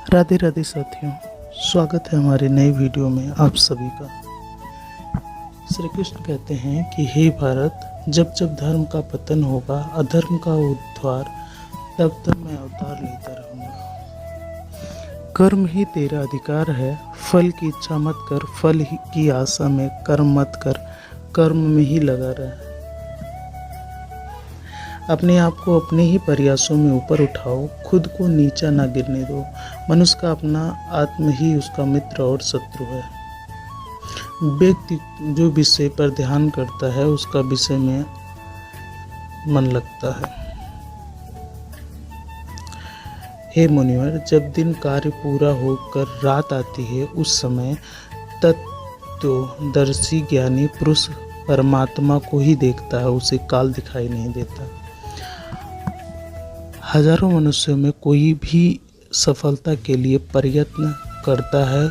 राधे राधे साथियों, स्वागत है हमारे नए वीडियो में आप सभी का। श्री कृष्ण कहते हैं कि हे भारत, जब जब धर्म का पतन होगा, अधर्म का उद्धार, तब तब मैं अवतार लेता रहूँगा। कर्म ही तेरा अधिकार है, फल की इच्छा मत कर, फल की आशा में कर्म मत कर, कर्म में ही लगा रह। अपने आप को अपने ही प्रयासों में ऊपर उठाओ, खुद को नीचा ना गिरने दो। मनुष्य का अपना आत्म ही उसका मित्र और शत्रु है। व्यक्ति जो विषय पर ध्यान करता है, उसका विषय में मन लगता है। हे मुनिवर, जब दिन कार्य पूरा होकर रात आती है, उस समय तत्वदर्शी ज्ञानी पुरुष परमात्मा को ही देखता है, उसे काल दिखाई नहीं देता। हजारों मनुष्यों में कोई भी सफलता के लिए प्रयत्न करता है,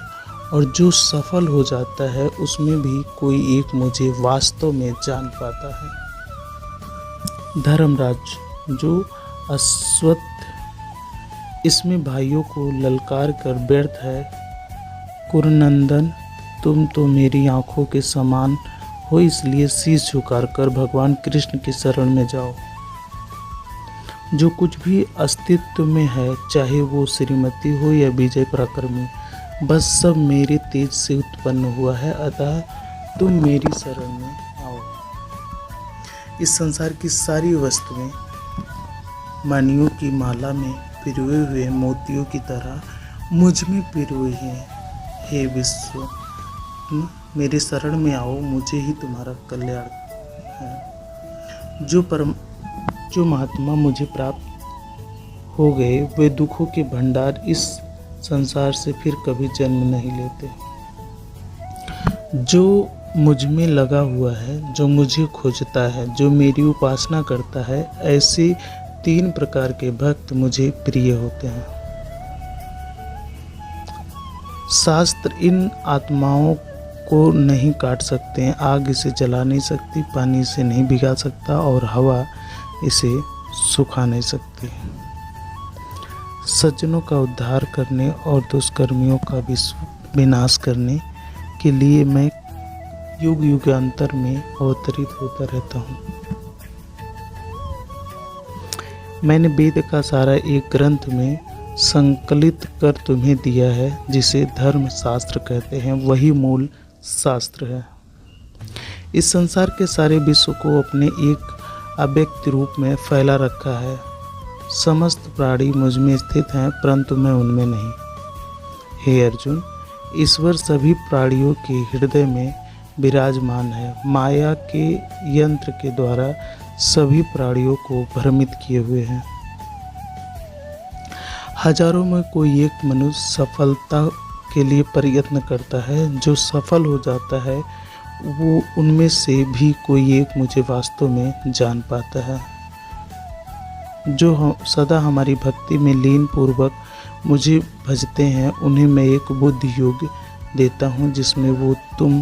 और जो सफल हो जाता है उसमें भी कोई एक मुझे वास्तव में जान पाता है। धर्मराज जो अश्वत्थ इसमें भाइयों को ललकार कर व्यर्थ है। कुरुनंदन, तुम तो मेरी आंखों के समान हो, इसलिए शीश झुकाकर भगवान कृष्ण की शरण में जाओ। जो कुछ भी अस्तित्व में है, चाहे वो श्रीमती हो या विजय पराक्रमी, बस सब मेरे तेज से उत्पन्न हुआ है, अतः तुम मेरी शरण में आओ। इस संसार की सारी वस्तुएं मणियों की माला में पिरोए हुए मोतियों की तरह मुझ में पिरोए हैं। हे विश्व, तुम मेरे शरण में आओ, मुझे ही तुम्हारा कल्याण है। जो महात्मा मुझे प्राप्त हो गए, वे दुखों के भंडार इस संसार से फिर कभी जन्म नहीं लेते। जो मुझ में लगा हुआ है, जो मुझे खोजता है, जो मेरी उपासना करता है, ऐसे 3 प्रकार के भक्त मुझे प्रिय होते हैं। शास्त्र इन आत्माओं को नहीं काट सकते हैं। आग इसे जला नहीं सकती, पानी इसे नहीं भिगा सकता, और हवा इसे सुखा नहीं सकती। सज्जनों का उद्धार करने और दुष्कर्मियों का विनाश करने के लिए मैं युग युगांतर में अवतरित होता रहता हूँ। मैंने वेद का सारा एक ग्रंथ में संकलित कर तुम्हें दिया है, जिसे धर्म शास्त्र कहते हैं। वही मूल शास्त्र है। इस संसार के सारे विश्व को अपने एक अव्यक्त रूप में फैला रखा है। समस्त प्राणी मुझ में स्थित हैं, परंतु मैं उनमें नहीं। हे अर्जुन, ईश्वर सभी प्राणियों के हृदय में विराजमान है। माया के यंत्र के द्वारा सभी प्राणियों को भ्रमित किए हुए हैं। हजारों में कोई एक मनुष्य सफलता के लिए प्रयत्न करता है। जो सफल हो जाता है, वो उनमें से भी कोई एक मुझे वास्तव में जान पाता है। जो सदा हमारी भक्ति में लीन पूर्वक मुझे भजते हैं, उन्हें मैं एक बुद्धि योग देता हूँ, जिसमें वो तुम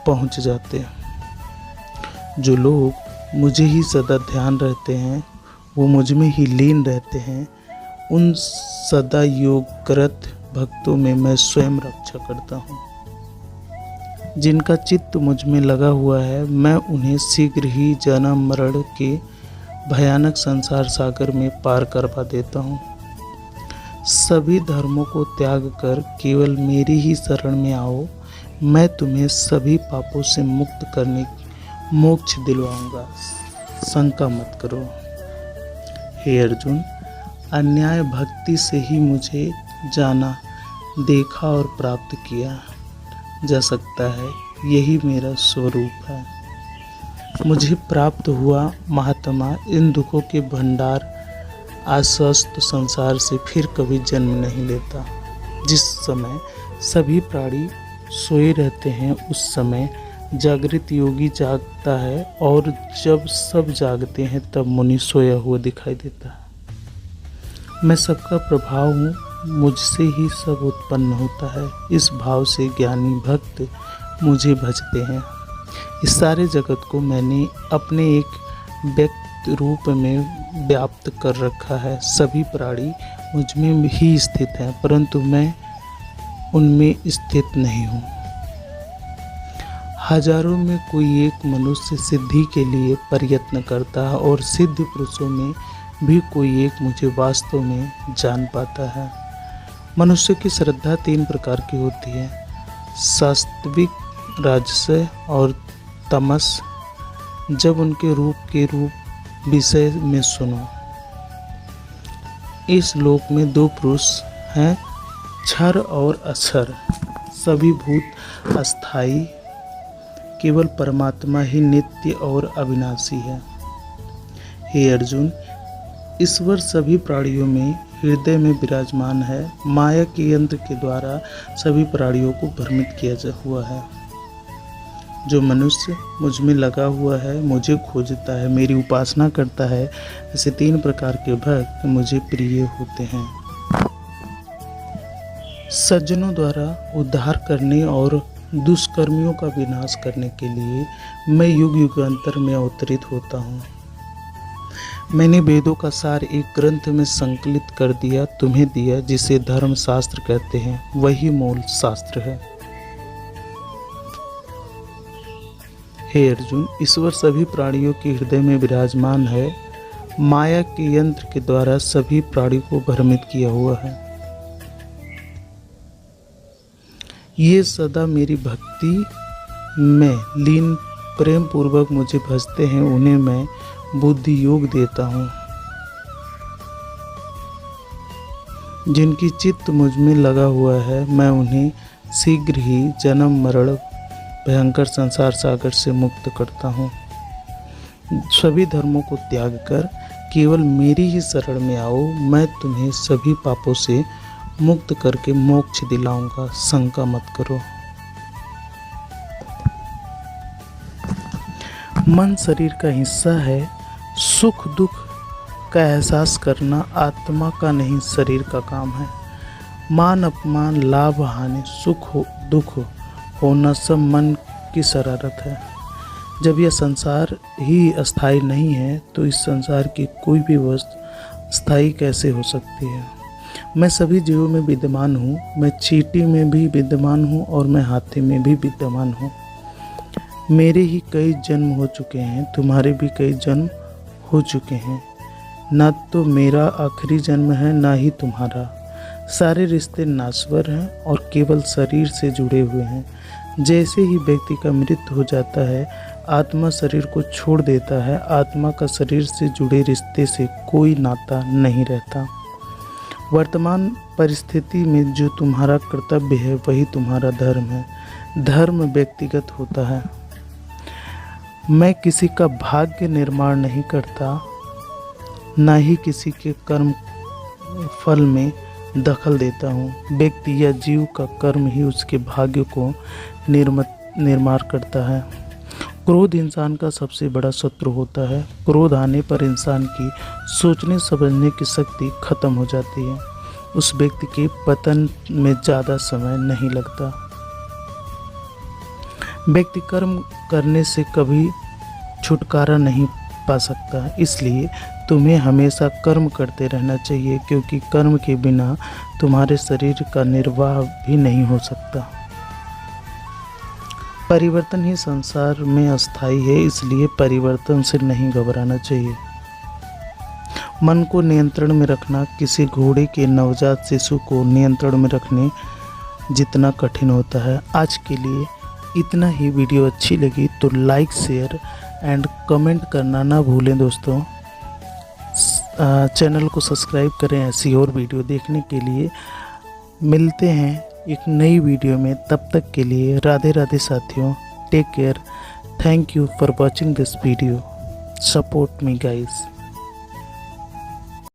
पहुँच जाते हैं। जो लोग मुझे ही सदा ध्यान रहते हैं, वो मुझ में ही लीन रहते हैं। उन सदा योगकृत भक्तों में मैं स्वयं रक्षा करता हूँ। जिनका चित्त मुझ में लगा हुआ है, मैं उन्हें शीघ्र ही जन्म मरण के भयानक संसार सागर में पार करवा देता हूँ। सभी धर्मों को त्याग कर केवल मेरी ही शरण में आओ, मैं तुम्हें सभी पापों से मुक्त करने मोक्ष दिलवाऊंगा। शंका मत करो। हे अर्जुन, अन्याय भक्ति से ही मुझे जाना, देखा और प्राप्त किया जा सकता है। यही मेरा स्वरूप है। मुझे प्राप्त हुआ महात्मा इन दुखों के भंडार आश्वस्त संसार से फिर कभी जन्म नहीं लेता। जिस समय सभी प्राणी सोए रहते हैं, उस समय जागृत योगी जागता है, और जब सब जागते हैं, तब मुनि सोया हुआ दिखाई देता है। मैं सबका प्रभाव हूँ, मुझसे ही सब उत्पन्न होता है। इस भाव से ज्ञानी भक्त मुझे भजते हैं। इस सारे जगत को मैंने अपने एक रूप में व्याप्त कर रखा है। सभी प्राणी मुझ में ही स्थित हैं, परंतु मैं उनमें स्थित नहीं हूँ। हजारों में कोई एक मनुष्य सिद्धि के लिए प्रयत्न करता है और सिद्ध पुरुषों में भी कोई एक मुझे वास्तव में जान पाता है। मनुष्य की श्रद्धा 3 प्रकार की होती है, सात्विक, राजस और तमस। जब उनके रूप विषय में सुनो। इस लोक में 2 पुरुष हैं, क्षर और अक्षर। सभी भूत अस्थाई, केवल परमात्मा ही नित्य और अविनाशी है। हे अर्जुन, ईश्वर सभी प्राणियों में हृदय में विराजमान है। माया के यंत्र के द्वारा सभी प्राणियों को भ्रमित किया हुआ है। जो मनुष्य मुझ में लगा हुआ है, मुझे खोजता है, मेरी उपासना करता है, ऐसे 3 प्रकार के भक्त मुझे प्रिय होते हैं। सज्जनों द्वारा उद्धार करने और दुष्कर्मियों का विनाश करने के लिए मैं युग युगांतर में अवतरित होता हूँ। मैंने वेदों का सार एक ग्रंथ में संकलित कर दिया, तुम्हें दिया, जिसे धर्म शास्त्र कहते हैं। वही मूल शास्त्र है। हे अर्जुन, ईश्वर सभी प्राणियों के हृदय में विराजमान है। माया के यंत्र के द्वारा सभी प्राणियों को भ्रमित किया हुआ है। ये सदा मेरी भक्ति में लीन प्रेम पूर्वक मुझे भजते हैं, उन्हें मैं बुद्धि योग देता हूँ। जिनकी चित्त मुझ में लगा हुआ है, मैं उन्हें शीघ्र ही जन्म मरण भयंकर संसार सागर से मुक्त करता हूँ। सभी धर्मों को त्याग कर केवल मेरी ही शरण में आओ, मैं तुम्हें सभी पापों से मुक्त करके मोक्ष दिलाऊंगा। शंका मत करो। मन शरीर का हिस्सा है। सुख दुख का एहसास करना आत्मा का नहीं, शरीर का काम है। मान अपमान, लाभ हानि, सुख हो दुख होना सब मन की शरारत है। जब यह संसार ही अस्थायी नहीं है, तो इस संसार की कोई भी वस्तु स्थायी कैसे हो सकती है। मैं सभी जीवों में विद्यमान हूँ। मैं चींटी में भी विद्यमान हूँ और मैं हाथी में भी विद्यमान हूँ। मेरे ही कई जन्म हो चुके हैं, तुम्हारे भी कई जन्म हो चुके हैं। ना तो मेरा आखिरी जन्म है, ना ही तुम्हारा। सारे रिश्ते नाश्वर हैं और केवल शरीर से जुड़े हुए हैं। जैसे ही व्यक्ति का मृत्यु हो जाता है, आत्मा शरीर को छोड़ देता है। आत्मा का शरीर से जुड़े रिश्ते से कोई नाता नहीं रहता। वर्तमान परिस्थिति में जो तुम्हारा कर्तव्य है, वही तुम्हारा धर्म है। धर्म व्यक्तिगत होता है। मैं किसी का भाग्य निर्माण नहीं करता, ना ही किसी के कर्म फल में दखल देता हूँ। व्यक्ति या जीव का कर्म ही उसके भाग्य को निर्माण करता है। क्रोध इंसान का सबसे बड़ा शत्रु होता है। क्रोध आने पर इंसान की सोचने समझने की शक्ति खत्म हो जाती है। उस व्यक्ति के पतन में ज़्यादा समय नहीं लगता। व्यक्ति कर्म करने से कभी छुटकारा नहीं पा सकता, इसलिए तुम्हें हमेशा कर्म करते रहना चाहिए, क्योंकि कर्म के बिना तुम्हारे शरीर का निर्वाह भी नहीं हो सकता। परिवर्तन ही संसार में अस्थायी है, इसलिए परिवर्तन से नहीं घबराना चाहिए। मन को नियंत्रण में रखना किसी घोड़े के नवजात शिशु को नियंत्रण में रखने जितना कठिन होता है। आज के लिए इतना ही। वीडियो अच्छी लगी तो लाइक, शेयर एंड कमेंट करना ना भूलें दोस्तों। चैनल को सब्सक्राइब करें ऐसी और वीडियो देखने के लिए। मिलते हैं एक नई वीडियो में, तब तक के लिए राधे राधे साथियों। Take care. Thank you for watching this video. Support me guys.